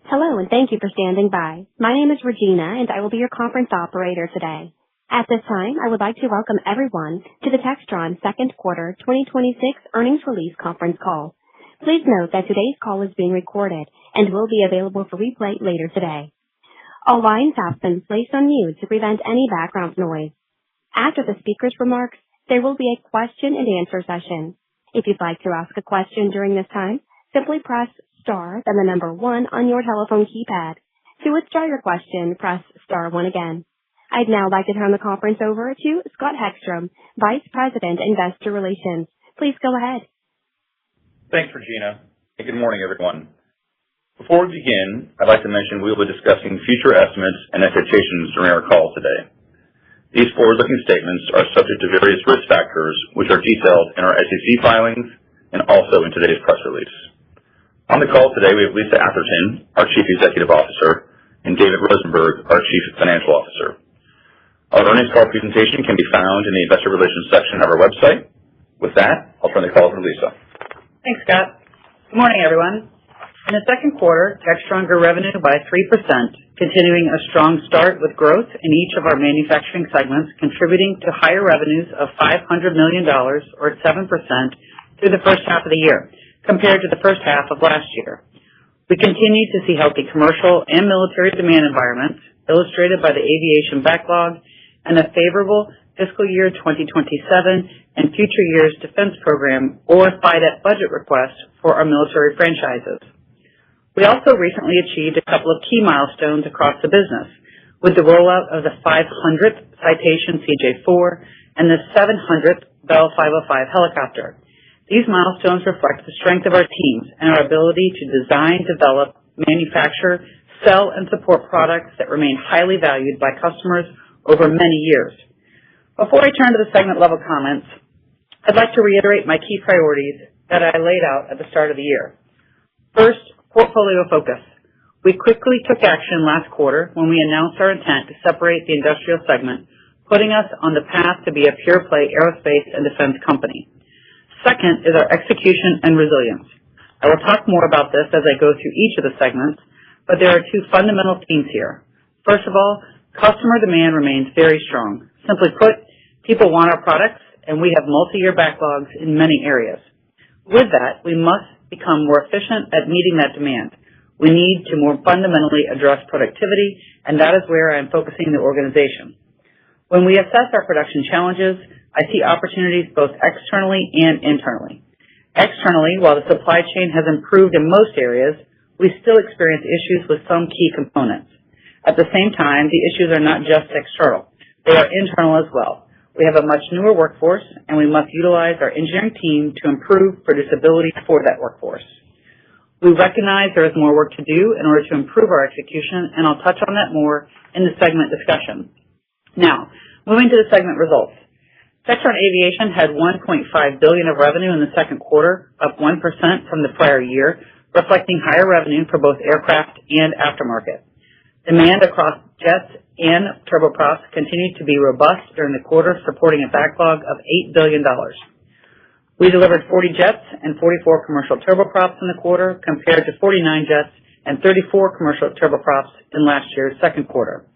Hello, and thank you for standing by. My name is Regina, and I will be your conference operator today. At this time, I would like to welcome everyone to the Textron Second Quarter 2026 Earnings Release Conference Call. Please note that today's call is being recorded and will be available for replay later today. All lines have been placed on mute to prevent any background noise. After the speaker's remarks, there will be a question-and-answer session. If you'd like to ask a question during this time, simply press star, then the number 1 on your telephone keypad. To withdraw your question, press star 1 again. I'd now like to turn the conference over to Scott Hegstrom, Vice President, Investor Relations. Please go ahead. Thanks, Regina, and good morning, everyone. Before we begin, I'd like to mention we will be discussing future estimates and expectations during our call today. These forward-looking statements are subject to various risk factors, which are detailed in our SEC filings and also in today's press release. On the call today, we have Lisa Atherton, our Chief Executive Officer, and David Rosenberg, our Chief Financial Officer. Our earnings call presentation can be found in the Investor Relations section of our website. With that, I'll turn the call over to Lisa. Thanks, Scott. Good morning, everyone. In the second quarter, Textron grew revenue by 3%, continuing a strong start with growth in each of our manufacturing segments, contributing to higher revenues of $500 million, or 7%, through the first half of the year, compared to the first half of last year. We continue to see healthy commercial and military demand environments, illustrated by the Aviation backlog and a favorable Fiscal Year 2027 and future years defense program, or FYDP budget request for our military franchises. We also recently achieved a couple of key milestones across the business, with the rollout of the 500th Citation CJ-4 and the 700th Bell 505 helicopter. These milestones reflect the strength of our teams and our ability to design, develop, manufacture, sell, and support products that remain highly valued by customers over many years. Before I turn to the segment-level comments, I'd like to reiterate my key priorities that I laid out at the start of the year. First, portfolio focus. We quickly took action last quarter when we announced our intent to separate the industrial segment, putting us on the path to be a pure-play aerospace and defense company. Second is our execution and resilience. I will talk more about this as I go through each of the segments, but there are two fundamental themes here. First of all, customer demand remains very strong. Simply put, people want our products, and we have multi-year backlogs in many areas. With that, we must become more efficient at meeting that demand. We need to more fundamentally address productivity, and that is where I am focusing the organization. When we assess our production challenges, I see opportunities both externally and internally. Externally, while the supply chain has improved in most areas, we still experience issues with some key components. At the same time, the issues are not just external. They are internal as well. We have a much newer workforce, and we must utilize our engineering team to improve producibility for that workforce. We recognize there is more work to do in order to improve our execution, and I'll touch on that more in the segment discussion. Now, moving to the segment results. Textron Aviation had $1.5 billion of revenue in the second quarter, up 1% from the prior year, reflecting higher revenue for both aircraft and aftermarket. Demand across jets and turboprops continued to be robust during the quarter, supporting a backlog of $8 billion. We delivered 40 jets and 44 commercial turboprops in the quarter, compared to 49 jets and 34 commercial turboprops in last year's second quarter.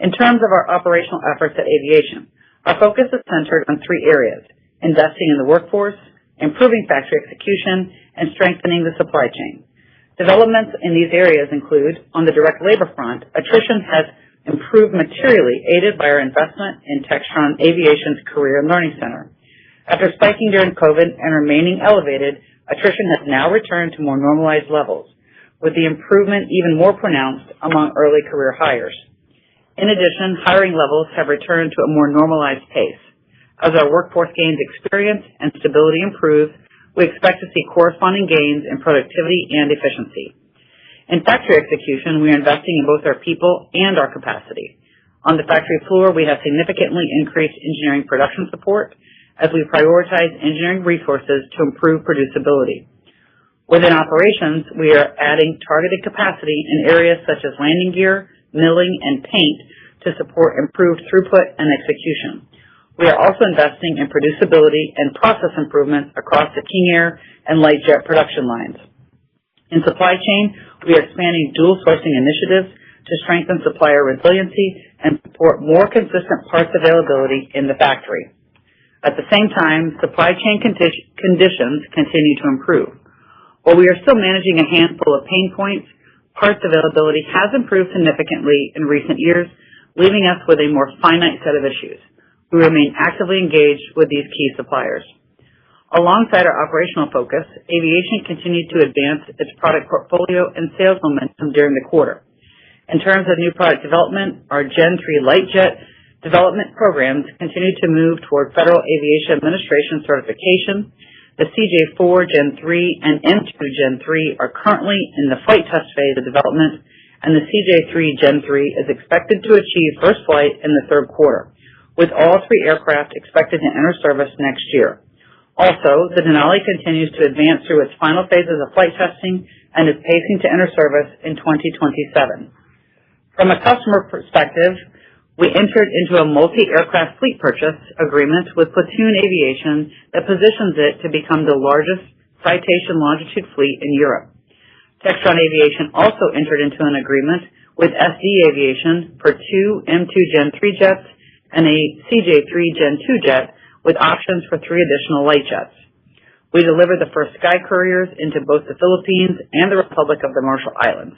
In terms of our operational efforts at Aviation, our focus is centered on 3 areas: investing in the workforce, improving factory execution, and strengthening the supply chain. Developments in these areas include, on the direct labor front, attrition has improved materially, aided by our investment in Textron Aviation's Career and Learning Center. After spiking during COVID and remaining elevated, attrition has now returned to more normalized levels, with the improvement even more pronounced among early career hires. In addition, hiring levels have returned to a more normalized pace. As our workforce gains experience and stability improves, we expect to see corresponding gains in productivity and efficiency. In factory execution, we are investing in both our people and our capacity. On the factory floor, we have significantly increased engineering production support as we prioritize engineering resources to improve producibility. Within operations, we are adding targeted capacity in areas such as landing gear, milling, and paint to support improved throughput and execution. We are also investing in producibility and process improvements across the King Air and light jet production lines. In supply chain, we are expanding dual sourcing initiatives to strengthen supplier resiliency and support more consistent parts availability in the factory. At the same time, supply chain conditions continue to improve. While we are still managing a handful of pain points, parts availability has improved significantly in recent years, leaving us with a more finite set of issues. We remain actively engaged with these key suppliers. Alongside our operational focus, Aviation continued to advance its product portfolio and sales momentum during the quarter. In terms of new product development, our Gen 3 light jet development programs continue to move toward Federal Aviation Administration certification. The CJ4 Gen 3 and M2 Gen 3 are currently in the flight test phase of development, and the CJ3 Gen 3 is expected to achieve first flight in the third quarter, with all three aircraft expected to enter service next year. Also, the Denali continues to advance through its final phases of flight testing and is pacing to enter service in 2027. From a customer perspective, we entered into a multi-aircraft fleet purchase agreement with Platoon Aviation that positions it to become the largest Citation Longitude fleet in Europe. Textron Aviation also entered into an agreement with SD Aviation for two M2 Gen 3 jets and a CJ3 Gen 2 jet with options for 3 additional light jets. We delivered the first Sky Couriers into both the Philippines and the Republic of the Marshall Islands.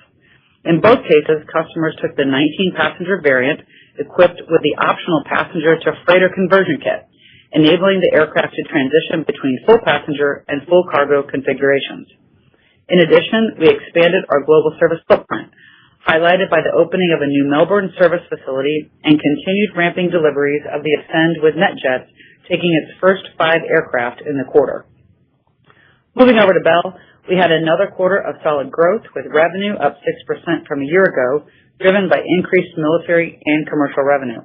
In both cases, customers took the 19-passenger variant equipped with the optional passenger to freighter conversion kit, enabling the aircraft to transition between full passenger and full cargo configurations. In addition, we expanded our global service footprint, highlighted by the opening of a new Melbourne service facility and continued ramping deliveries of the Ascend with NetJets, taking its first 5 aircraft in the quarter. Moving over to Bell, we had another quarter of solid growth with revenue up 6% from a year ago, driven by increased military and commercial revenue.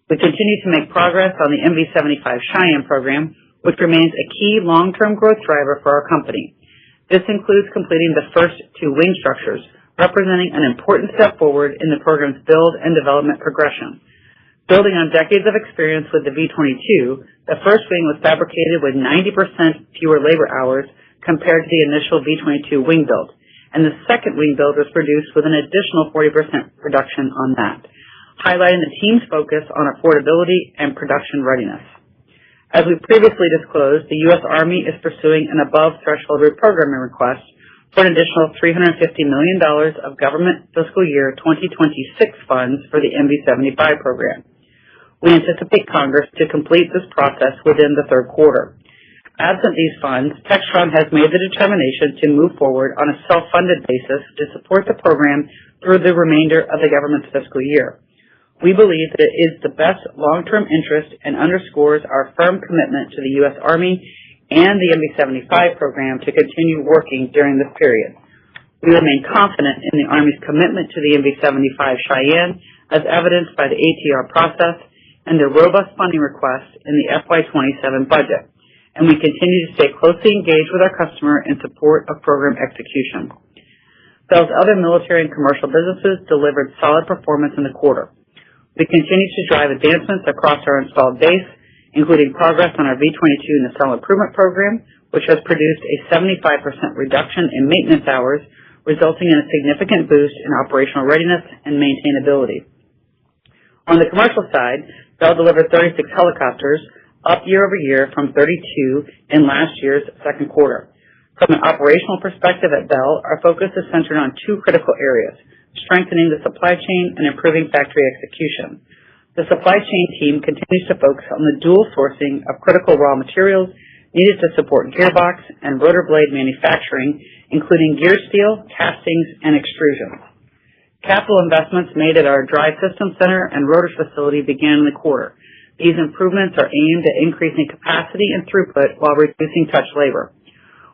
We continue to make progress on the MV-75 Cheyenne program, which remains a key long-term growth driver for our company. This includes completing the first 2 wing structures, representing an important step forward in the program's build and development progression. Building on decades of experience with the V-22, the first wing was fabricated with 90% fewer labor hours compared to the initial V-22 wing build, and the second wing build was produced with an additional 40% reduction on that, highlighting the team's focus on affordability and production readiness. As we previously disclosed, the U.S. Army is pursuing an above-threshold reprogramming request for an additional $350 million of government fiscal year 2026 funds for the MV-75 program. We anticipate Congress to complete this process within the third quarter. Absent these funds, Textron has made the determination to move forward on a self-funded basis to support the program through the remainder of the government's fiscal year. We believe that it is the best long-term interest and underscores our firm commitment to the U.S. Army and the MV-75 program to continue working during this period. We remain confident in the Army's commitment to the MV-75 Cheyenne, as evidenced by the ATR process and the robust funding request in the FY27 budget, and we continue to stay closely engaged with our customer in support of program execution. Bell's other military and commercial businesses delivered solid performance in the quarter. We continue to drive advancements across our installed base, including progress on our V-22 nacelle improvement program, which has produced a 75% reduction in maintenance hours, resulting in a significant boost in operational readiness and maintainability. On the commercial side, Bell delivered 36 helicopters, up year over year from 32 in last year's second quarter. From an operational perspective at Bell, our focus is centered on 2 critical areas: strengthening the supply chain and improving factory execution. The supply chain team continues to focus on the dual sourcing of critical raw materials needed to support gearbox and rotor blade manufacturing, including gear steel, castings, and extrusions. Capital investments made at our drive system center and rotors facility began in the quarter. These improvements are aimed at increasing capacity and throughput while reducing touch labor.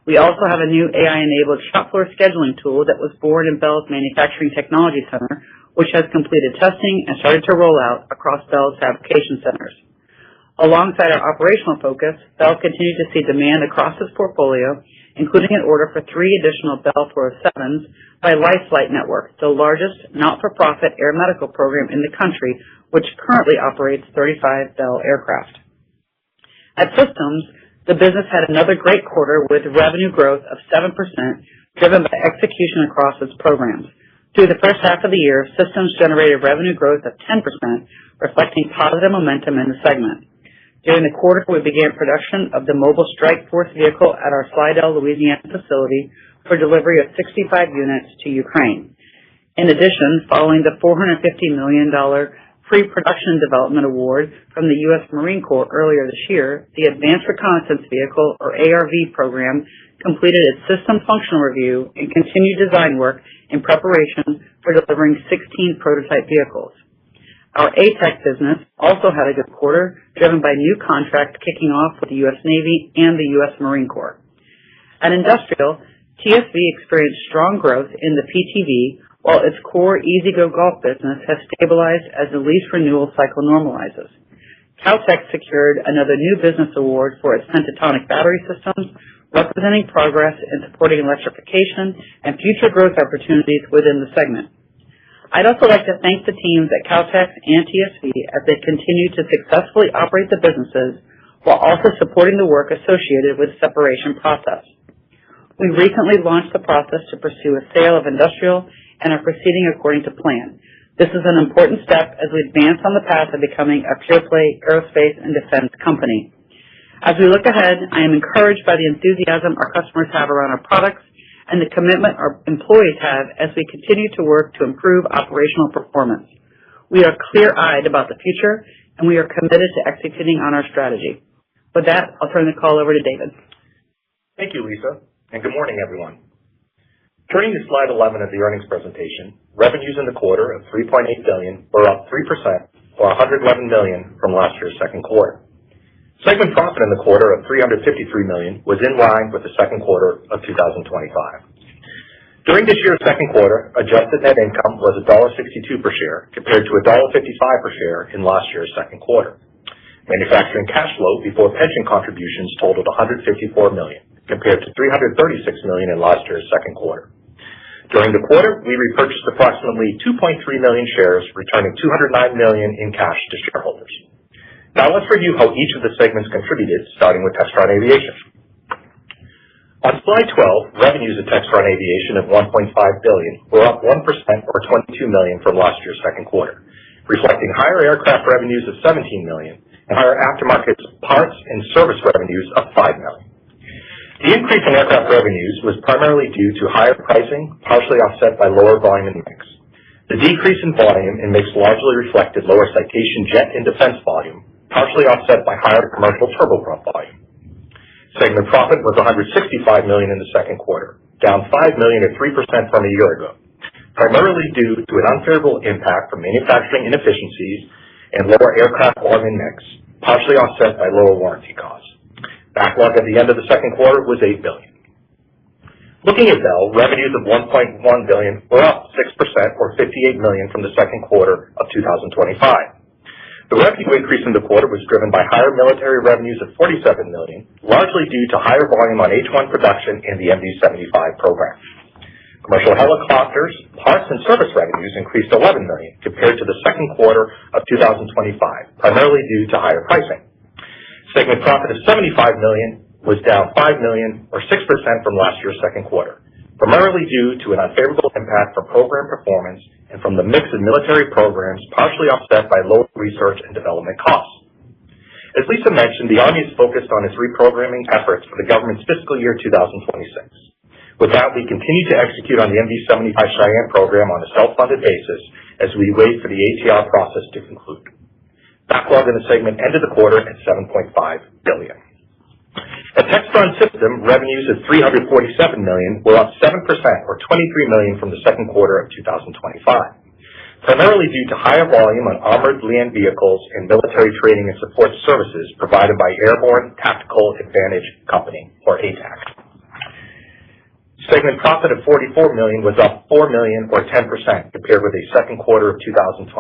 We also have a new AI-enabled shop floor scheduling tool that was born in Bell's Manufacturing Technology Center, which has completed testing and started to roll out across Bell's fabrication centers. Alongside our operational focus, Bell continued to see demand across its portfolio, including an order for 3 additional Bell 407s by LifeFlight Network, the largest not-for-profit air medical program in the country, which currently operates 35 Bell aircraft. At Systems, the business had another great quarter with revenue growth of 7%, driven by execution across its programs. Through the first half of the year, Systems generated revenue growth of 10%, reflecting positive momentum in the segment. During the quarter, we began production of the Mobile Strike Force vehicle at our Slidell, Louisiana facility for delivery of 65 units to Ukraine. In addition, following the $450 million pre-production development award from the U.S. Marine Corps earlier this year, the Advanced Reconnaissance Vehicle, or ARV program, completed its system functional review and continued design work in preparation for delivering 16 prototype vehicles. Our ATEC business also had a good quarter, driven by new contracts kicking off with the U.S. Navy and the U.S. Marine Corps. At Industrial, TSV experienced strong growth in the PTV, while its core E-Z-Go Golf business has stabilized as the lease renewal cycle normalizes. Caltech secured another new business award for its pentatonic battery systems, representing progress in supporting electrification and future growth opportunities within the segment. I'd also like to thank the teams at Caltech and TSV as they continue to successfully operate the businesses while also supporting the work associated with the separation process. We recently launched the process to pursue a sale of Industrial and are proceeding according to plan. This is an important step as we advance on the path of becoming a pure-play aerospace and defense company. As we look ahead, I am encouraged by the enthusiasm our customers have around our products and the commitment our employees have as we continue to work to improve operational performance. We are clear-eyed about the future, and we are committed to executing on our strategy. With that, I'll turn the call over to David. Thank you, Lisa, and good morning, everyone. Turning to slide 11 of the earnings presentation, revenues in the quarter of $3.8 billion were up 3%, or $111 million from last year's second quarter. Segment profit in the quarter of $353 million was in line with the second quarter of 2025. During this year's second quarter, adjusted net income was $1.62 per share compared to $1.55 per share in last year's second quarter. Manufacturing cash flow before pension contributions totaled $154 million compared to $336 million in last year's second quarter. During the quarter, we repurchased approximately 2.3 million shares, returning $209 million in cash to shareholders. Now let's review how each of the segments contributed, starting with Textron Aviation. On slide 12, revenues at Textron Aviation of $1.5 billion were up 1% or $22 million from last year's second quarter, reflecting higher aircraft revenues of $17 million and higher aftermarket parts and service revenues of $5 million. The increase in aircraft revenues was primarily due to higher pricing, partially offset by lower volume and mix. The decrease in volume and mix largely reflected lower Citation jet and defense volume, partially offset by higher commercial turboprop volume. Segment profit was $165 million in the second quarter, down $5 million or 3% from a year ago, primarily due to an unfavorable impact from manufacturing inefficiencies and lower aircraft volume and mix, partially offset by lower warranty costs. Backlog at the end of the second quarter was $8 billion. Looking at Bell, revenues of $1.1 billion were up 6% or $58 million from the second quarter of 2025. The revenue increase in the quarter was driven by higher military revenues of $47 million, largely due to higher volume on H-1 production and the MD-75 program. Commercial helicopters, parts, and service revenues increased $11 million compared to the second quarter of 2025, primarily due to higher pricing. Segment profit of $75 million was down $5 million or 6% from last year's second quarter, primarily due to an unfavorable impact from program performance and from the mix of military programs, partially offset by lower research and development costs. As Lisa mentioned, the Army is focused on its reprogramming efforts for the government's fiscal year 2026. With that, we continue to execute on the MD-75 Cheyenne program on a self-funded basis as we wait for the ATR process to conclude. Backlog in the segment ended the quarter at $7.5 billion. At Textron System, revenues of $347 million were up 7% or $23 million from the second quarter of 2025, primarily due to higher volume on armored land vehicles and military training and support services provided by Airborne Tactical Advantage Company, or ATAC. Segment profit of $44 million was up $4 million or 10% compared with the second quarter of 2025,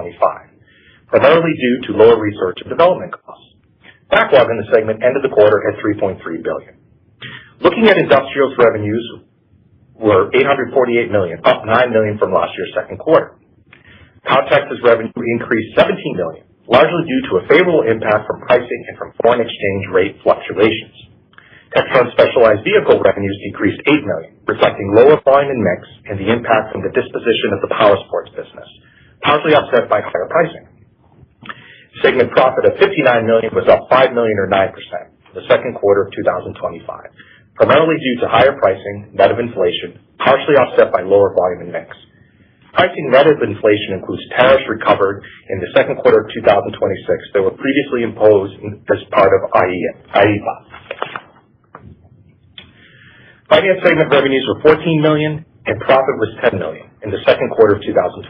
primarily due to lower research and development costs. Backlog in the segment ended the quarter at $3.3 billion. Looking at Industrial's revenues were $848 million, up $9 million from last year's second quarter. Caltech's revenue increased $17 million, largely due to a favorable impact from pricing and from foreign exchange rate fluctuations. Textron Specialized Vehicle revenues decreased $8 million, reflecting lower volume and mix and the impact from the disposition of the power sports business, partially offset by higher pricing. Segment profit of $59 million was up $5 million or 9% for the second quarter of 2025, primarily due to higher pricing, net of inflation, partially offset by lower volume and mix. Pricing net of inflation includes tariffs recovered in the second quarter of 2026 that were previously imposed as part of IEEPA. Finance segment revenues were $14 million and profit was $10 million in the second quarter of 2026,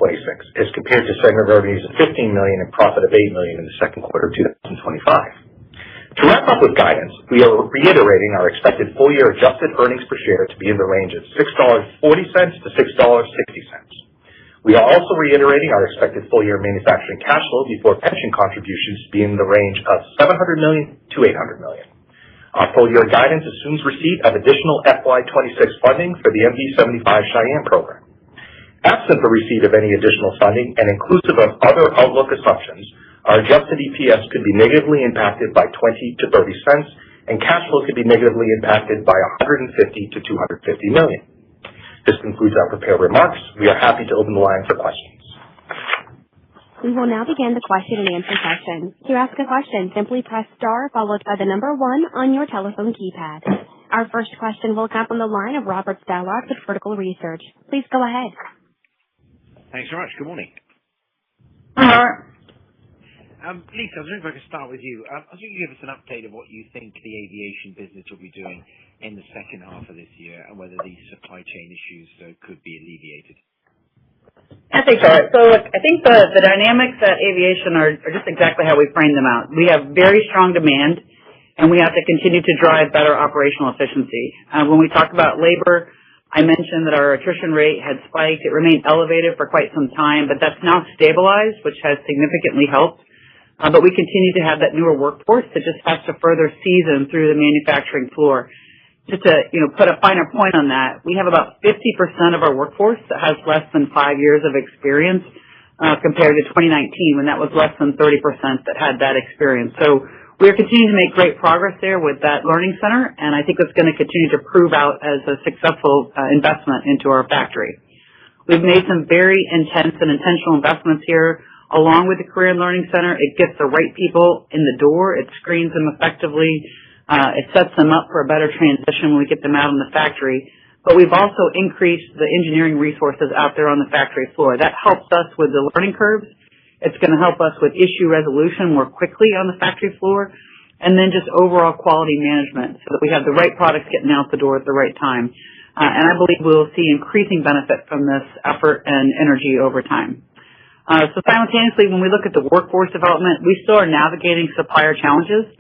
as compared to segment revenues of $15 million and profit of $8 million in the second quarter of 2025. To wrap up with guidance, we are reiterating our expected full-year adjusted earnings per share to be in the range of $6.40 to $6.60. We are also reiterating our expected full-year manufacturing cash flow before pension contributions to be in the range of $700 million to $800 million. Our full-year guidance assumes receipt of additional FY26 funding for the MV-75 Cheyenne program. Absent the receipt of any additional funding and inclusive of other outlook assumptions, our adjusted EPS could be negatively impacted by 20 to 30 cents, and cash flow could be negatively impacted by $150 to $250 million. This concludes our prepared remarks. We are happy to open the line for questions. We will now begin the question and answer session. To ask a question, simply press star followed by the number 1 on your telephone keypad. Our first question will come from the line of Robert Stallard with Vertical Research. Please go ahead. Thanks very much. Good morning. Hi. Lisa, I was wondering if I could start with you. I was wondering if you give us an update of what you think the aviation business will be doing in the second half of this year and whether these supply chain issues could be alleviated. I think so. So look, I think the dynamics at aviation are just exactly how we framed them out. We have very strong demand, and we have to continue to drive better operational efficiency. When we talk about labor, I mentioned that our attrition rate had spiked. It remained elevated for quite some time, but that's now stabilized, which has significantly helped. But we continue to have that newer workforce that just has to further season through the manufacturing floor. Just to put a finer point on that, we have about 50% of our workforce that has less than 5 years of experience compared to 2019 when that was less than 30% that had that experience. So we are continuing to make great progress there with that learning center, and I think it's going to continue to prove out as a successful investment into our factory. We've made some very intense and intentional investments here. Along with the Career and Learning Center, it gets the right people in the door. It screens them effectively. It sets them up for a better transition when we get them out in the factory. But we've also increased the engineering resources out there on the factory floor. That helps us with the learning curves. It's going to help us with issue resolution more quickly on the factory floor, and then just overall quality management so that we have the right products getting out the door at the right time. And I believe we'll see increasing benefit from this effort and energy over time. So simultaneously, when we look at the workforce development, we still are navigating supplier challenges.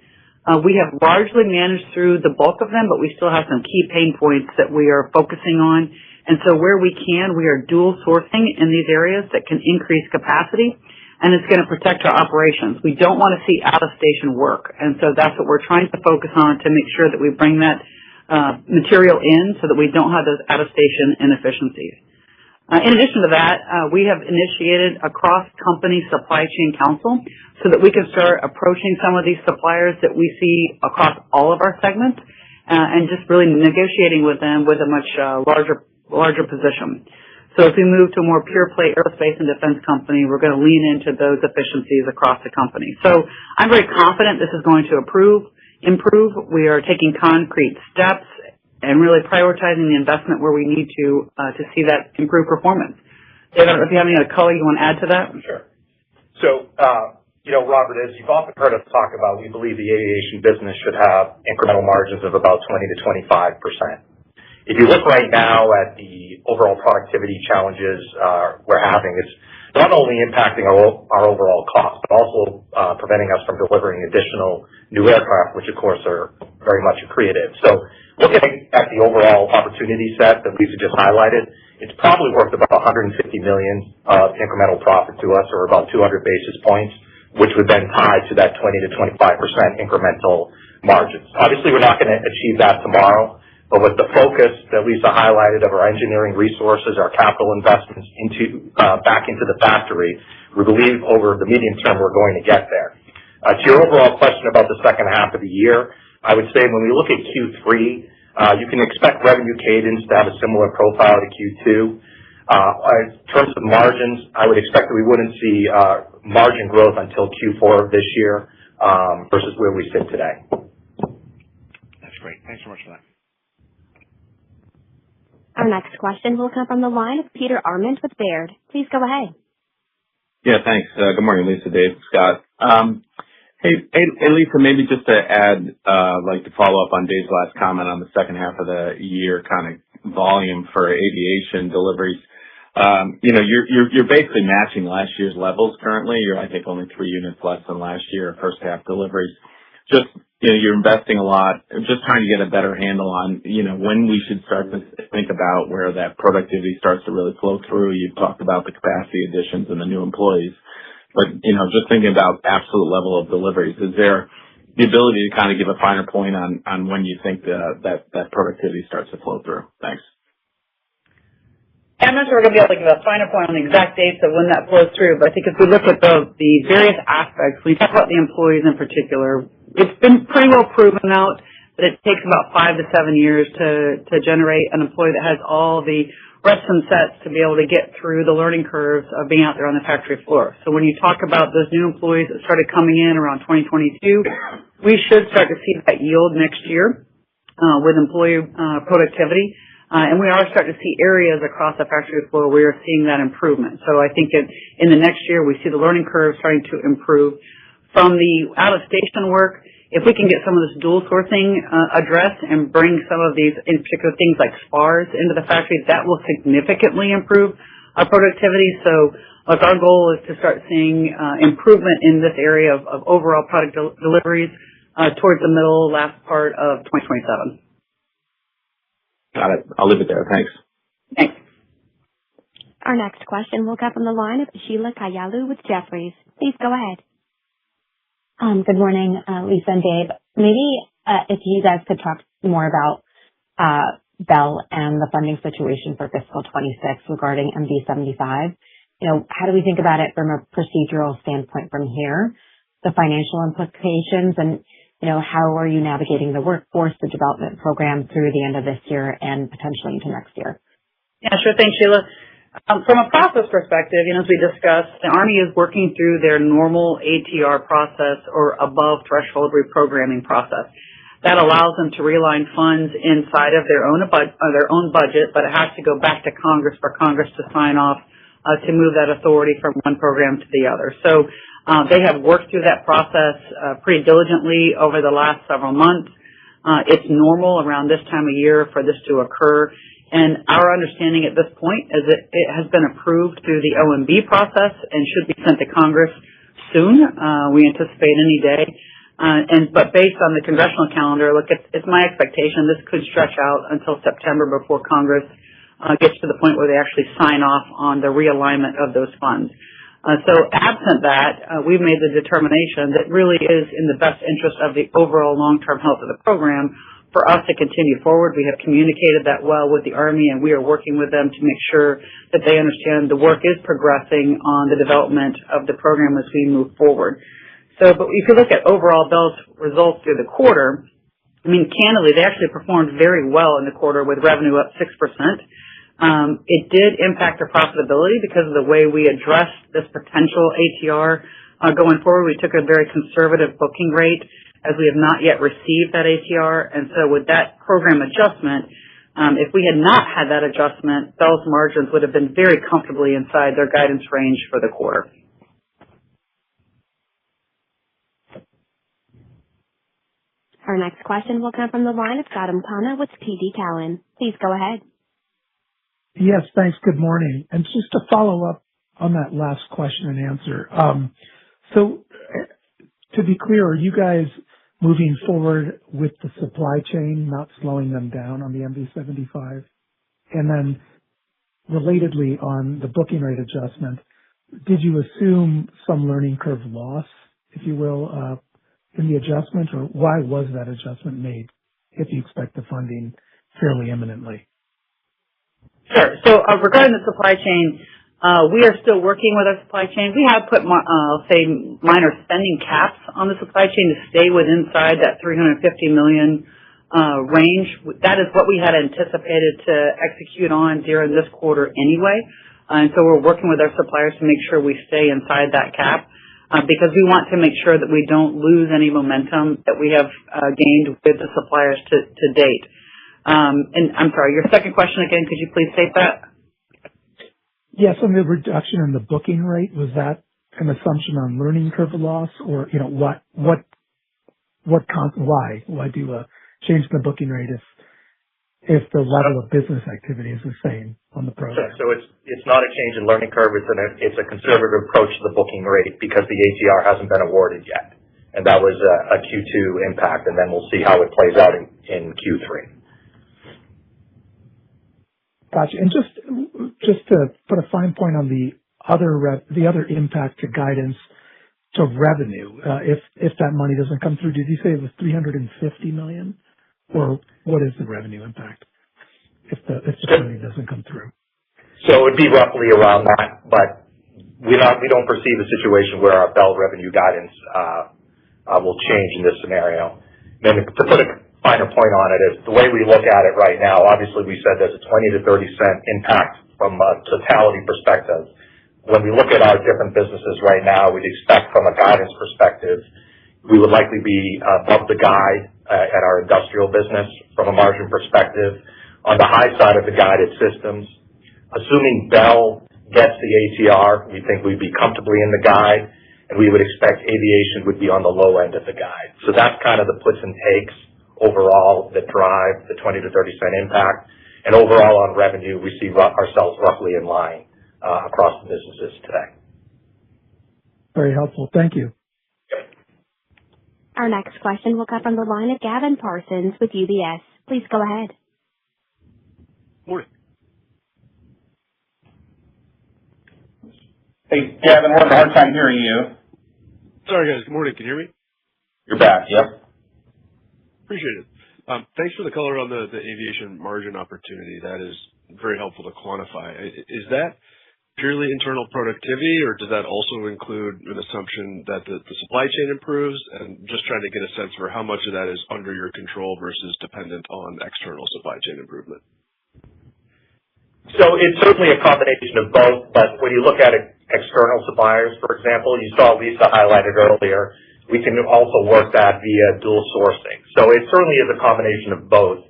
We have largely managed through the bulk of them, but we still have some key pain points that we are focusing on. And so where we can, we are dual sourcing in these areas that can increase capacity, and it's going to protect our operations. We don't want to see out-of-station work, and so that's what we're trying to focus on to make sure that we bring that material in so that we don't have those out-of-station inefficiencies. In addition to that, we have initiated a cross-company supply chain council so that we can start approaching some of these suppliers that we see across all of our segments and just really negotiating with them with a much larger position. So as we move to a more pure-play aerospace and defense company, we're going to lean into those efficiencies across the company. So I'm very confident this is going to improve. We are taking concrete steps and really prioritizing the investment where we need to see that improve performance. David, I don't know if you have any other color you want to add to that. Sure. So, Robert, as you've often heard us talk about, we believe the aviation business should have incremental margins of about 20 to 25%. If you look right now at the overall productivity challenges we're having, it's not only impacting our overall cost, but also preventing us from delivering additional new aircraft, which of course are very much accretive. So looking at the overall opportunity set that Lisa just highlighted, it's probably worth about $150 million of incremental profit to us, or about 200 basis points, which would then tie to that 20 to 25% incremental margins. Obviously, we're not going to achieve that tomorrow, but with the focus that Lisa highlighted of our engineering resources, our capital investments back into the factory, we believe over the medium term we're going to get there. To your overall question about the second half of the year, I would say when we look at Q3, you can expect revenue cadence to have a similar profile to Q2. In terms of margins, I would expect that we wouldn't see margin growth until Q4 of this year versus where we sit today. That's great. Thanks so much for that. Our next question will come from the line of Peter Arment with Baird. Please go ahead. Yeah, thanks. Good morning, Lisa, Dave, Scott. Hey, Lisa, maybe just to add, like to follow up on Dave's last comment on the second half of the year kind of volume for aviation deliveries. You're basically matching last year's levels currently. You're, I think, only 3 units less than last year, first half deliveries. Just, you're investing a lot. I'm just trying to get a better handle on, when we should start to think about where that productivity starts to really flow through. You've talked about the capacity additions and the new employees. But, just thinking about absolute level of deliveries, is there the ability to kind of give a finer point on when you think that productivity starts to flow through? Thanks. I'm not sure we're going to be able to give a finer point on the exact dates of when that flows through, but I think if we look at the various aspects, we talk about the employees in particular, it's been pretty well proven out that it takes about 5 to 7 years to generate an employee that has all the reps and sets to be able to get through the learning curves of being out there on the factory floor. So when you talk about those new employees that started coming in around 2022, we should start to see that yield next year with employee productivity. And we are starting to see areas across the factory floor where we are seeing that improvement. So I think in the next year, we see the learning curve starting to improve. From the out-of-station work, if we can get some of this dual sourcing addressed and bring some of these, in particular things like spars into the factory, that will significantly improve our productivity. So look, our goal is to start seeing improvement in this area of overall product deliveries towards the last part of 2027. Got it. I'll leave it there. Thanks. Thanks. Our next question will come from the line of Sheila Kahyaoglu with Jefferies. Please go ahead. Good morning, Lisa and Dave. Maybe if you guys could talk more about Bell and the funding situation for fiscal 26 regarding MD-75. How do we think about it from a procedural standpoint from here, the financial implications, and how are you navigating the workforce, the development program through the end of this year and potentially into next year? Yeah, sure thing, Sheila. From a process perspective, as we discussed, the Army is working through their normal ATR process or above threshold reprogramming process. That allows them to realign funds inside of their own budget, but it has to go back to Congress for Congress to sign off to move that authority from one program to the other. So they have worked through that process pretty diligently over the last several months. It's normal around this time of year for this to occur. And our understanding at this point is that it has been approved through the OMB process and should be sent to Congress soon. We anticipate any day. But based on the congressional calendar, look, it's my expectation this could stretch out until September before Congress gets to the point where they actually sign off on the realignment of those funds. So absent that, we've made the determination that really is in the best interest of the overall long-term health of the program for us to continue forward. We have communicated that well with the Army, and we are working with them to make sure that they understand the work is progressing on the development of the program as we move forward. So, but if you look at overall Bell's results through the quarter, candidly, they actually performed very well in the quarter with revenue up 6%. It did impact our profitability because of the way we addressed this potential ATR going forward. We took a very conservative booking rate as we have not yet received that ATR. And so with that program adjustment, if we had not had that adjustment, Bell's margins would have been very comfortably inside their guidance range for the quarter. Our next question will come from the line of Gautam Khanna with TD Cowen. Please go ahead. Yes, thanks. Good morning. And just to follow up on that last question and answer. So to be clear, are you guys moving forward with the supply chain, not slowing them down on the MD-75? And then relatedly on the booking rate adjustment, did you assume some learning curve loss, if you will, in the adjustment, or why was that adjustment made if you expect the funding fairly imminently? Sure. So regarding the supply chain, We are still working with our supply chain. We have put, minor spending caps on the supply chain to stay inside that $350 million range. That is what we had anticipated to execute on during this quarter anyway. And so we're working with our suppliers to make sure we stay inside that cap because we want to make sure that we don't lose any momentum that we have gained with the suppliers to date. And I'm sorry, your second question again, could you please state that? Yes, on the reduction in the booking rate, was that an assumption on learning curve loss, or why do a change in the booking rate if the level of business activity is the same on the program? So it's not a change in learning curve. It's a conservative approach to the booking rate because the ATR hasn't been awarded yet, and that was a Q2 impact, and then we'll see how it plays out in Q3. Gotcha. And just to put a fine point on the other impact to guidance to revenue, if that money doesn't come through, did you say it was $350 million, or what is the revenue impact if the money doesn't come through? So it would be roughly around that, but we don't perceive a situation where our Bell revenue guidance will change in this scenario. Then to put a finer point on it is the way we look at it right now. Obviously, we said there's a 20 to 30 cent impact from a totality perspective. When we look at our different businesses right now, we'd expect from a guidance perspective, we would likely be above the guide at our industrial business from a margin perspective. On the high side of the guided systems, assuming Bell gets the ATR, we think we'd be comfortably in the guide, and we would expect aviation would be on the low end of the guide. So that's kind of the puts and takes overall that drive the 20 to 30 cent impact. And overall on revenue, we see ourselves roughly in line across the businesses today. Very helpful. Thank you. Our next question will come from the line of Gavin Parsons with UBS. Please go ahead. Morning. Hey, Gavin, we're having a hard time hearing you. Sorry, guys. Good morning. Can you hear me? You're back. Yep. Appreciate it. Thanks for the color on the aviation margin opportunity. That is very helpful to quantify. Is that purely internal productivity, or does that also include an assumption that the supply chain improves? And just trying to get a sense for how much of that is under your control versus dependent on external supply chain improvement. So it's certainly a combination of both, but when you look at external suppliers, for example, you saw Lisa highlighted earlier, we can also work that via dual sourcing. So it certainly is a combination of both.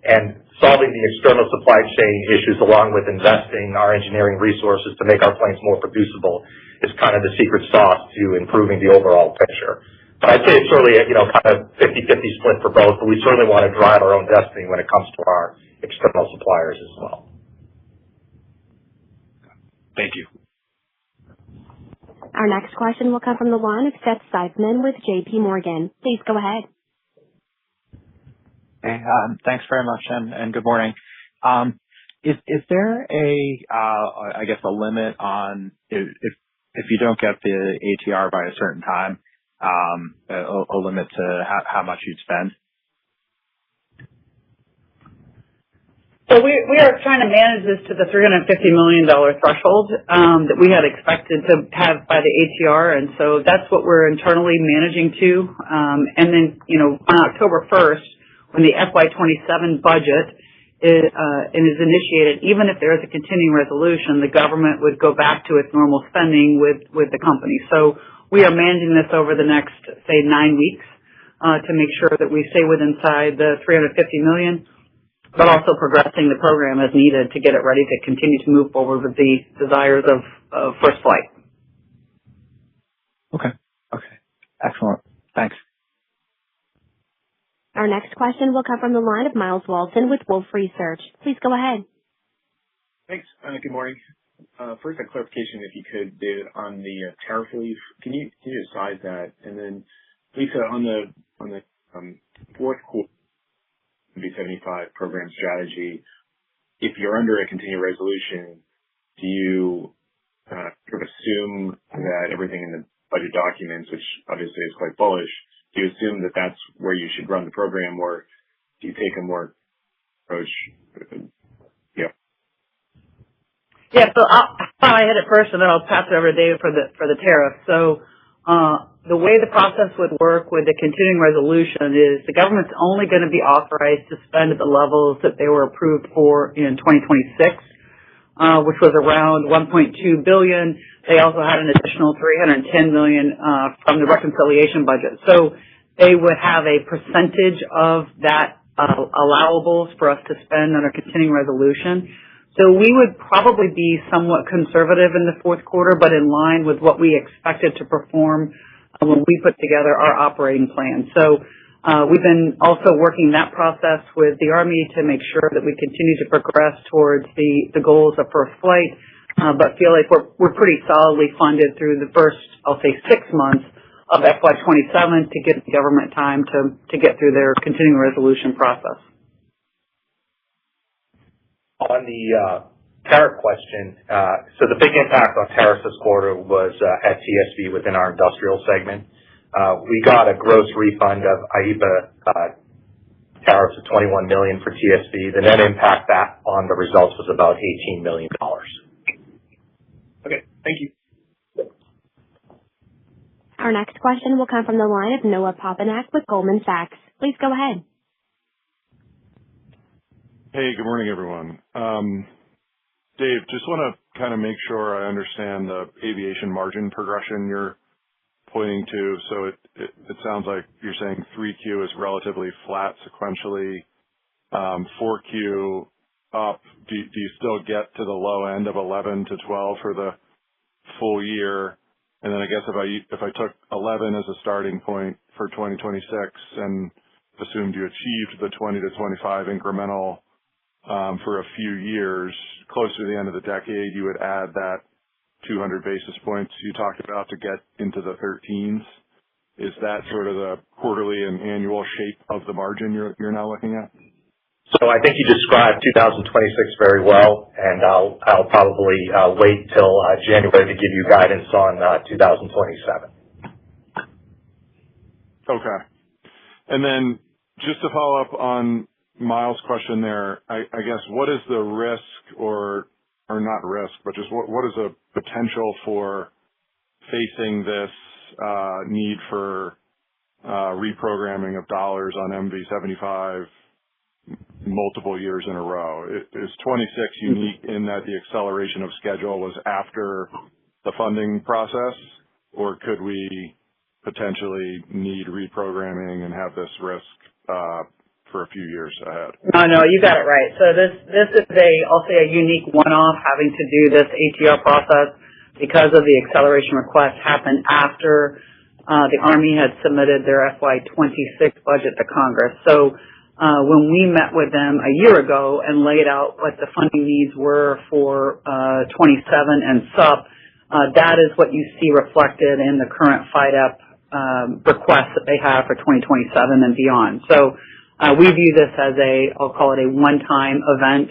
And solving the external supply chain issues along with investing our engineering resources to make our planes more producible is kind of the secret sauce to improving the overall picture. But I'd say it's certainly kind of 50-50 split for both, but we certainly want to drive our own destiny when it comes to our external suppliers as well. Thank you. Our next question will come from the line of Seth Seifman with J.P. Morgan. Please go ahead. Hey, thanks very much, and good morning. Is there a limit on if you don't get the ATR by a certain time, a limit to how much you'd spend? So we are trying to manage this to the $350 million threshold that we had expected to have by the ATR, and so that's what we're internally managing to. And then, on October 1st, when the FY27 budget is initiated, even if there is a continuing resolution, the government would go back to its normal spending with the company. So we are managing this over the next, say, 9 weeks to make sure that we stay inside the $350 million. But also progressing the program as needed to get it ready to continue to move forward with the desires of first flight. Okay. Excellent. Thanks. Our next question will come from the line of Miles Walton with Wolfe Research. Please go ahead. Thanks. Good morning. First, a clarification, if you could, David, on the tariff relief. Can you just size that? And then, Lisa, on the fourth quarter MV-75 program strategy, if you're under a continuing resolution, do you sort of assume that everything in the budget documents, which obviously is quite bullish, do you assume that that's where you should run the program, or do you take a more approach? Yeah. Yeah, so I hit it first, and then I'll pass it over to David for the tariff. So the way the process would work with the continuing resolution is the government's only going to be authorized to spend at the levels that they were approved for in 2026, which was around $1.2 billion. They also had an additional $310 million from the reconciliation budget. So they would have a percentage of that allowables for us to spend under continuing resolution. So we would probably be somewhat conservative in the fourth quarter, but in line with what we expected to perform when we put together our operating plan. So we've been also working that process with the Army to make sure that we continue to progress towards the goals of first flight, but feel like we're pretty solidly funded through the first, I'll say, 6 months of FY27 to give the government time to get through their continuing resolution process. On the tariff question, so the big impact on tariffs this quarter was at TSV within our industrial segment. We got a gross refund of IEEPA tariffs of $21 million for TSV. The net impact that on the results was about $18 million. Okay, thank you. Our next question will come from the line of Noah Poponak with Goldman Sachs. Please go ahead. Hey, good morning, everyone. Dave, just want to kind of make sure I understand the aviation margin progression you're pointing to. So it sounds like you're saying 3Q is relatively flat sequentially, 4Q up. Do you still get to the low end of 11 to 12 for the full year? And then I guess if I took 11 as a starting point for 2026 and assumed you achieved the 20 to 25 incremental for a few years, close to the end of the decade, you would add that 200 basis points you talked about to get into the 13s. Is that sort of the quarterly and annual shape of the margin you're now looking at? So I think you described 2026 very well, and I'll probably wait till January to give you guidance on 2027. Okay. And then just to follow up on Miles' question there, I guess what is the risk or not risk, but just what is the potential for facing this need for reprogramming of dollars on MV-75 multiple years in a row? Is 26 unique in that the acceleration of schedule was after the funding process, or could we potentially need reprogramming and have this risk for a few years ahead? No, you got it right. So this is I'll say a unique one-off having to do this ATR process because of the acceleration request happened after the Army had submitted their FY26 budget to Congress. So when we met with them a year ago and laid out what the funding needs were for 27 and SUP, that is what you see reflected in the current FIDEP request that they have for 2027 and beyond. So we view this as I'll call it a one-time event,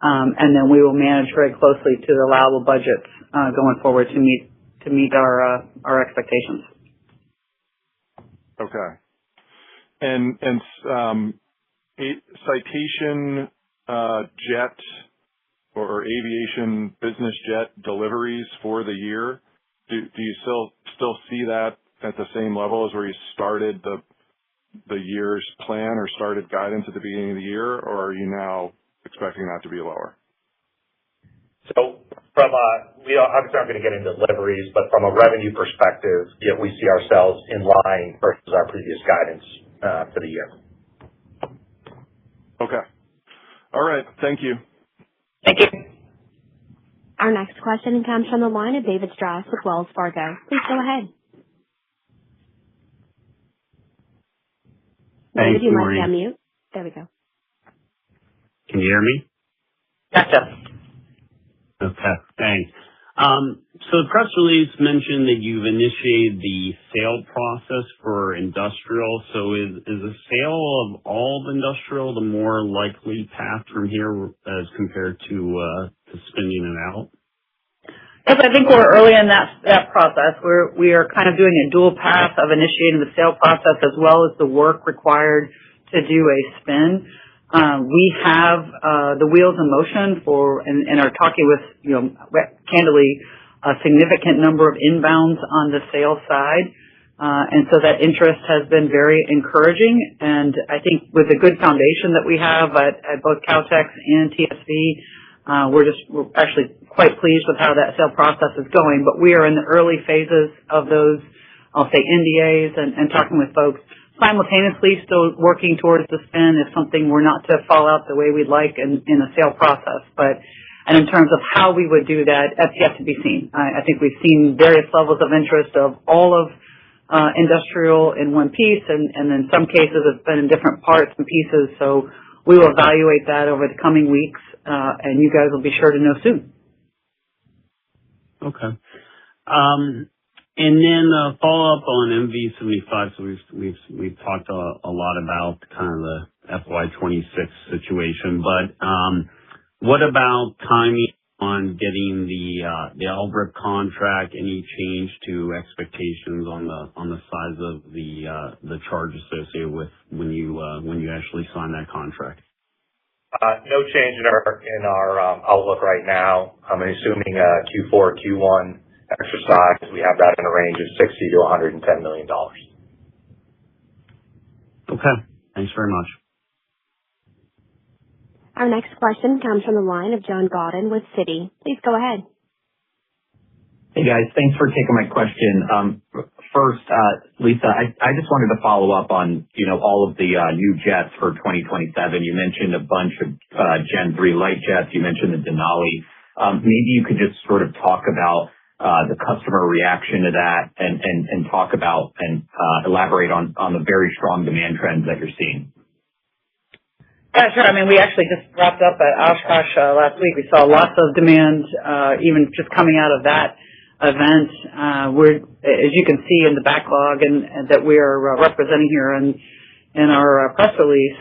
and then we will manage very closely to the allowable budgets going forward to meet our expectations. Okay. And citation jet or aviation business jet deliveries for the year, do you still see that at the same level as where you started the year's plan or started guidance at the beginning of the year, or are you now expecting that to be lower? So we obviously aren't going to get into deliveries, but from a revenue perspective, we see ourselves in line versus our previous guidance for the year. Okay. All right. Thank you. Thank you. Our next question comes from the line of David Strauss with Wells Fargo. Please go ahead. Thanks. David, you might be on mute. There we go. Can you hear me? Gotcha. Okay, thanks. So the press release mentioned that you've initiated the sale process for industrial. So is the sale of all of industrial the more likely path from here as compared to spinning it out? Yes, I think we're early in that process. We are kind of doing a dual path of initiating the sale process as well as the work required to do a spin. We have the wheels in motion and are talking with, candidly, a significant number of inbounds on the sales side. And so that interest has been very encouraging. And I think with the good foundation that we have at both Caltex and TSV, we're actually quite pleased with how that sale process is going. But we are in the early phases of those, I'll say, NDAs and talking with folks. Simultaneously still working towards the spin if something were not to fall out the way we'd like in a sale process. And in terms of how we would do that, that's yet to be seen. I think we've seen various levels of interest of all of industrial in one piece, and in some cases it's been in different parts and pieces. So we will evaluate that over the coming weeks, and you guys will be sure to know soon. Okay. And then follow up on MV-75. So we've talked a lot about kind of the FY26 situation, but what about timing on getting the LRIP contract? Any change to expectations on the size of the charge associated with when you actually sign that contract? No change in our outlook right now. I'm assuming Q4, Q1 exercise. We have that in a range of $60 to $110 million. Okay. Thanks very much. Our next question comes from the line of John Godden with Citi. Please go ahead. Hey guys, thanks for taking my question. First, Lisa, I just wanted to follow up on all of the new jets for 2027. You mentioned a bunch of Gen 3 light jets. You mentioned the Denali. Maybe you could just sort of talk about the customer reaction to that and talk about and elaborate on the very strong demand trends that you're seeing. Yeah, sure. I mean, we actually just wrapped up at Oshkosh last week. We saw lots of demand, even just coming out of that event. As you can see in the backlog and that we are representing here in our press release,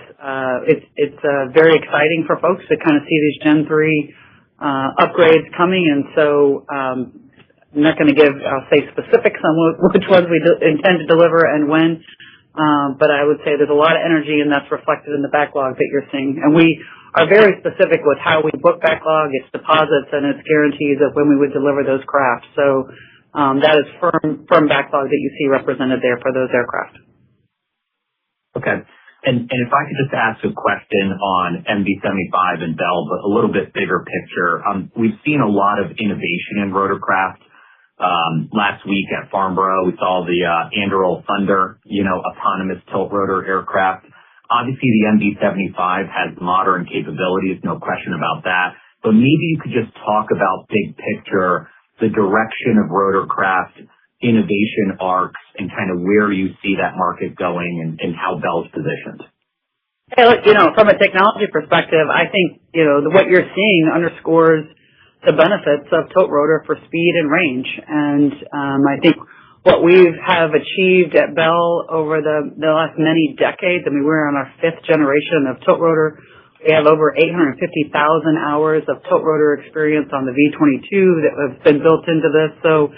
it's very exciting for folks to kind of see these Gen 3 upgrades coming. And so I'm not going to give, I'll say, specifics on which ones we intend to deliver and when, but I would say there's a lot of energy, and that's reflected in the backlog that you're seeing. And we are very specific with how we book backlog, its deposits, and its guarantees of when we would deliver those craft. So that is firm backlog that you see represented there for those aircraft. Okay. And if I could just ask a question on MV-75 and Bell, but a little bit bigger picture. We've seen a lot of innovation in rotorcraft. Last week at Farnborough, we saw the Anduril Thunder, autonomous tilt rotor aircraft. Obviously, the MV-75 has modern capabilities, no question about that. But maybe you could just talk about big picture, the direction of rotorcraft innovation arcs, and kind of where you see that market going and how Bell's positioned. Hey, look, from a technology perspective, I think, what you're seeing underscores the benefits of tilt rotor for speed and range. And I think what we have achieved at Bell over the last many decades, I mean, we're on our 5th generation of tilt rotor. We have over 850,000 hours of tilt rotor experience on the V-22 that have been built into this. So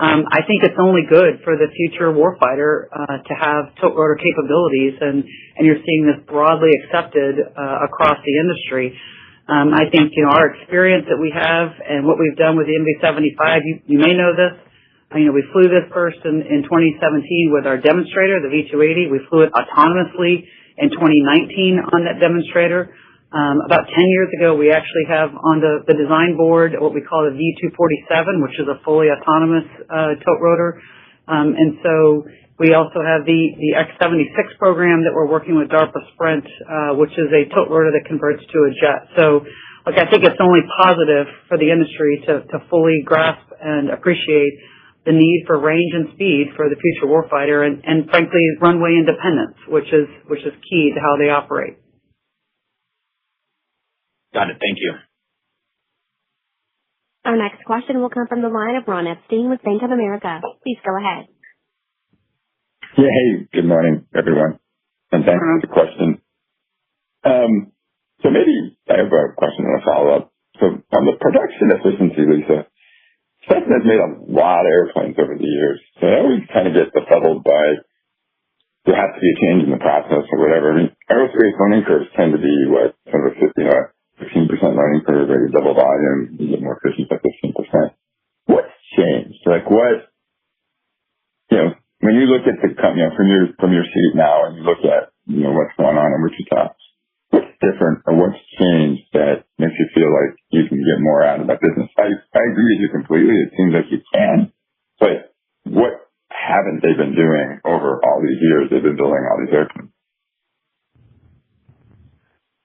I think it's only good for the future warfighter to have tilt rotor capabilities, and you're seeing this broadly accepted across the industry. I think, our experience that we have and what we've done with the MV-75, you may know this. We flew this first in 2017 with our demonstrator, the V-280. We flew it autonomously in 2019 on that demonstrator. About 10 years ago, we actually have on the design board what we call the V-247, which is a fully autonomous tilt rotor. And so we also have the X-76 program that we're working with DARPA Sprint, which is a tilt rotor that converts to a jet. So, I think it's only positive for the industry to fully grasp and appreciate the need for range and speed for the future warfighter, and frankly, runway independence, which is key to how they operate. Got it. Thank you. Our next question will come from the line of Ron Epstein with Bank of America. Please go ahead. Yeah, hey, good morning, everyone, and thanks for the question. So maybe I have a question and a follow-up. So on the production efficiency, Lisa, Cessna has made a lot of airplanes over the years. So I always kind of get befuddled by there has to be a change in the process or whatever. I mean, aerospace learning curves tend to be what, sort of 15% learning curve, or double volume, you get more efficient by 15%. What's changed? Like what, when you look at the company, from your seat now, and you look at, what's going on in Wichita, what's different or what's changed that makes you feel like you can get more out of that business? I agree with you completely. It seems like you can, but what haven't they been doing over all these years they've been building all these airplanes?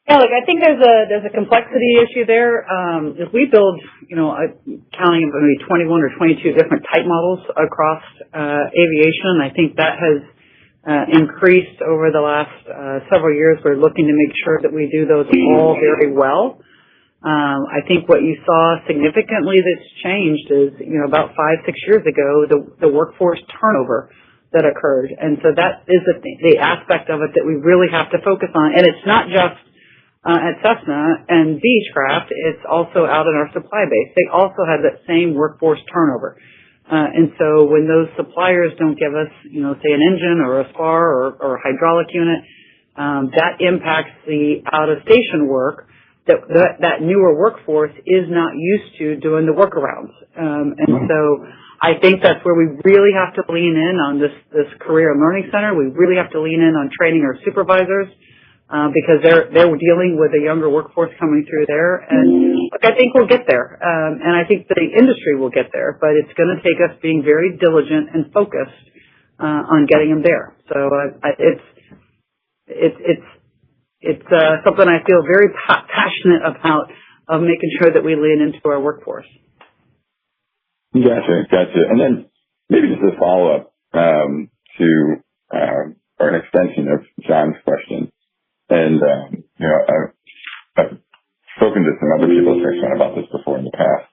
Yeah, look, I think there's a complexity issue there. If we build, counting maybe 21 or 22 different type models across aviation, I think that has increased over the last several years. We're looking to make sure that we do those all very well. I think what you saw significantly that's changed is, about 5-6 years ago, the workforce turnover that occurred. And so that is the aspect of it that we really have to focus on. And it's not just at Cessna and Beechcraft, it's also out in our supply base. They also had that same workforce turnover. And so when those suppliers don't give us, say an engine or a spar or a hydraulic unit, that impacts the out-of-station work that newer workforce is not used to doing the workarounds. And so I think that's where we really have to lean in on this career and learning center. We really have to lean in on training our supervisors, because they're dealing with a younger workforce coming through there. And look, I think we'll get there. And I think the industry will get there, but it's going to take us being very diligent and focused on getting them there. So it's something I feel very passionate about, of making sure that we lean into our workforce. Gotcha. And then maybe just a follow-up to or an extension of John's question. And I've spoken to some other people at Textron about this before in the past.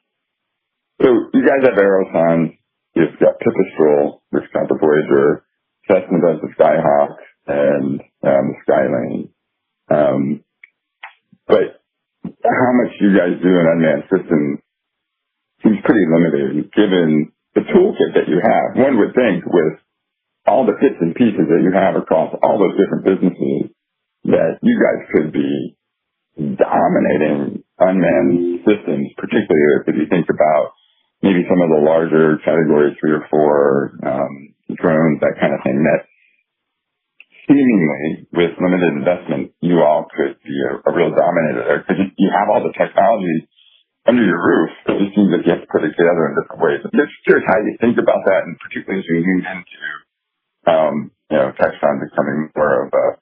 So you guys have Aerosonde, you've got Pipistrel, which got the Voyager, Cessna does the Skyhawk, and the Skylane. But how much you guys do in unmanned systems seems pretty limited given the toolkit that you have. One would think with all the bits and pieces that you have across all those different businesses that you guys could be dominating unmanned systems, particularly if you think about maybe some of the larger category 3 or 4 drones, that kind of thing, that seemingly with limited investment, you all could be a real dominator there because you have all the technology under your roof. It just seems like you have to put it together in different ways. I'm just curious how you think about that, and particularly as we move into Textron becoming more of a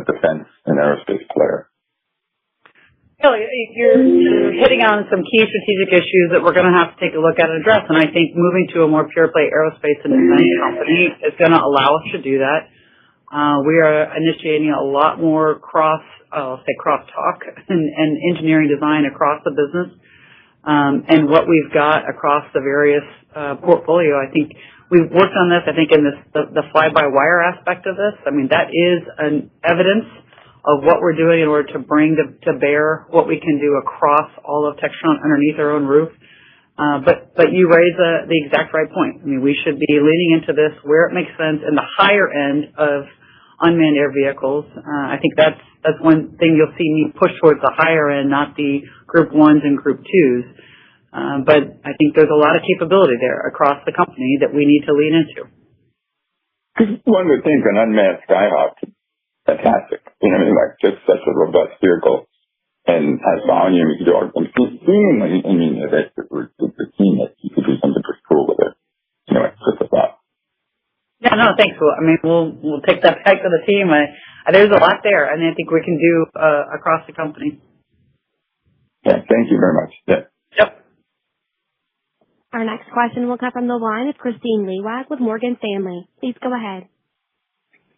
defense and aerospace player. You're hitting on some key strategic issues that we're going to have to take a look at and address. And I think moving to a more pure play aerospace and defense company is going to allow us to do that. We are initiating a lot more cross-talk and engineering design across the business. And what we've got across the various portfolio, I think we've worked on this, I think, in the fly-by-wire aspect of this. I mean, that is an evidence of what we're doing in order to bring to bear what we can do across all of Textron underneath our own roof. But you raise the exact right point. I mean, we should be leaning into this where it makes sense in the higher end of unmanned air vehicles. I think that's one thing you'll see me push towards the higher end, not the Group 1s and Group 2s. But I think there's a lot of capability there across the company that we need to lean into. One would think an unmanned Skyhawk is fantastic. Like just such a robust vehicle and has volume. You could do all seemingly, that the team that you could do something pretty cool with it. It's just a thought. Yeah, no, thanks. Well, we'll take that back to the team. There's a lot there, and I think we can do across the company. Yeah, thank you very much. Yeah. Yep. Our next question will come from the line of Kristine Liwag with Morgan Stanley. Please go ahead.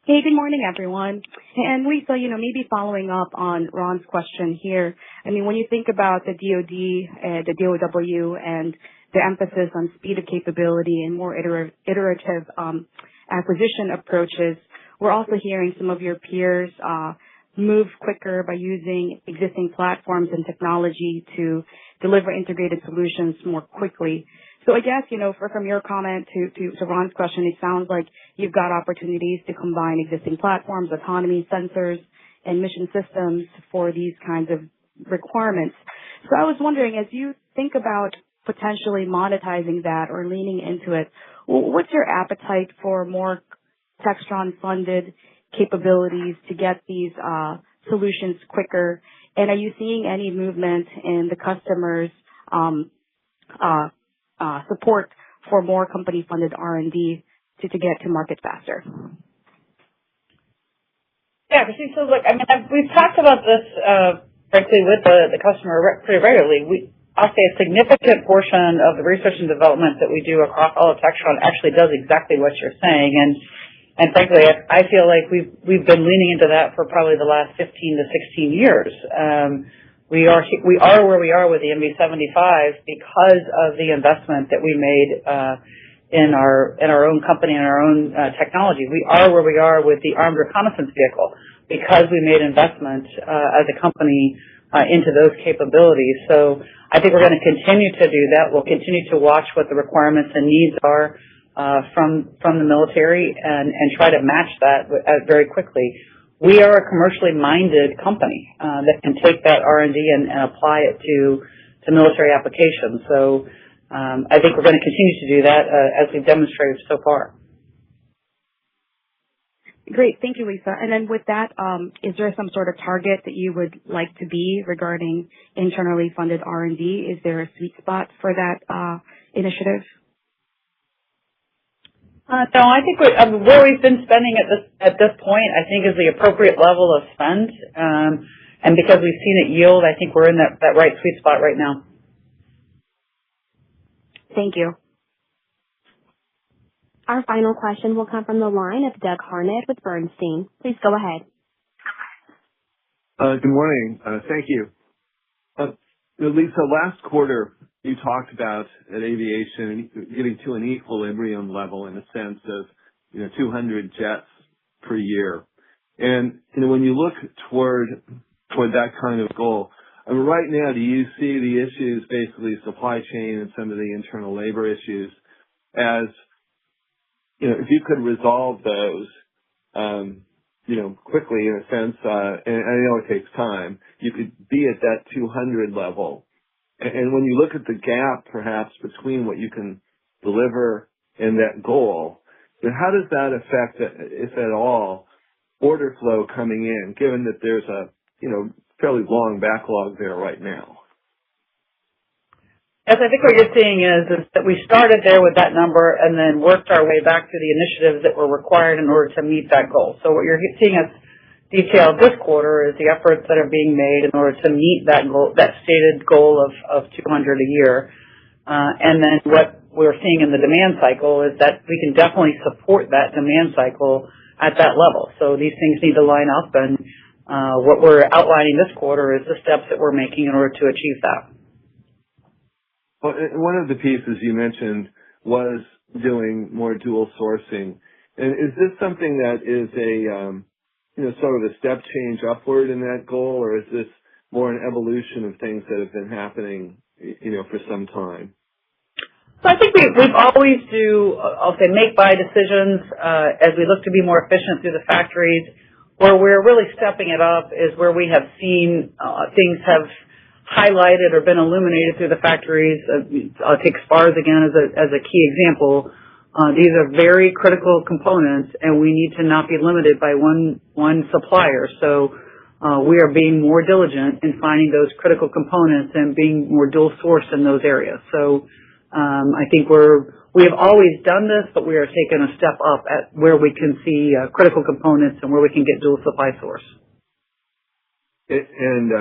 Hey, good morning, everyone. And Lisa, maybe following up on Ron's question here. I mean, when you think about the DoD, the DOW, and the emphasis on speed of capability and more iterative acquisition approaches, we're also hearing some of your peers move quicker by using existing platforms and technology to deliver integrated solutions more quickly. So I guess, from your comment to Ron's question, it sounds like you've got opportunities to combine existing platforms, autonomy, sensors, and mission systems for these kinds of requirements. So I was wondering, as you think about potentially monetizing that or leaning into it, what's your appetite for more Textron-funded capabilities to get these solutions quicker? And are you seeing any movement in the customers' support for more company-funded R&D to get to market faster? Yeah, Christine, so look, we've talked about this, frankly, with the customer pretty regularly. I'll say a significant portion of the research and development that we do across all of Textron actually does exactly what you're saying. And frankly, I feel like we've been leaning into that for probably the last 15 to 16 years. We are where we are with the MV-75 because of the investment that we made in our own company and our own technology. We are where we are with the Armed Reconnaissance Vehicle because we made investment as a company into those capabilities. So I think we're going to continue to do that. We'll continue to watch what the requirements and needs are from the military and try to match that very quickly. We are a commercially minded company that can take that R&D and apply it to military applications. So I think we're going to continue to do that as we've demonstrated so far. Great. Thank you, Lisa. And then with that, is there some sort of target that you would like to be regarding internally funded R&D? Is there a sweet spot for that initiative? No, I think where we've been spending at this point, I think is the appropriate level of spend. And because we've seen it yield, I think we're in that right sweet spot right now. Thank you. Our final question will come from the line of Doug Harned with Bernstein. Please go ahead. Good morning. Thank you. Lisa, last quarter you talked about at Aviation getting to an equilibrium level in a sense of 200 jets per year. And when you look toward that kind of goal, right now, do you see the issues, basically supply chain and some of the internal labor issues, as if you could resolve those, quickly in a sense, and I know it takes time, you could be at that 200 level. And when you look at the gap, perhaps, between what you can deliver and that goal, how does that affect, if at all, order flow coming in, given that there's a, fairly long backlog there right now? Yes, I think what you're seeing is that we started there with that number and then worked our way back to the initiatives that were required in order to meet that goal. So what you're seeing us detailed this quarter is the efforts that are being made in order to meet that goal, that stated goal of 200 a year. And then what we're seeing in the demand cycle is that we can definitely support that demand cycle at that level. So these things need to line up, and what we're outlining this quarter is the steps that we're making in order to achieve that. Well, one of the pieces you mentioned was doing more dual sourcing. And is this something that is a, sort of a step change upward in that goal, or is this more an evolution of things that have been happening, for some time? So I think we've always I'll say, make-buy decisions as we look to be more efficient through the factories. Where we're really stepping it up is where we have seen things have highlighted or been illuminated through the factories. I'll take spars again as a key example. These are very critical components, and we need to not be limited by one supplier. So we are being more diligent in finding those critical components and being more dual source in those areas. So I think we have always done this, but we are taking a step up at where we can see critical components and where we can get dual supply source. And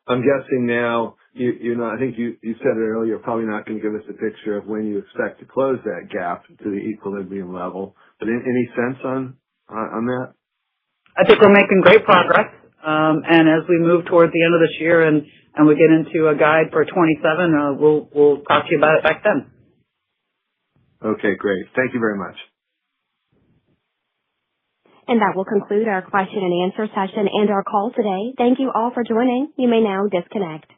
I'm guessing now you're not. I think you said it earlier. You're probably not going to give us a picture of when you expect to close that gap to the equilibrium level. But any sense on that? I think we're making great progress. And as we move towards the end of this year and we get into a guide for 27, we'll talk to you about it back then. Okay, great. Thank you very much. And that will conclude our question and answer session and our call today. Thank you all for joining. You may now disconnect.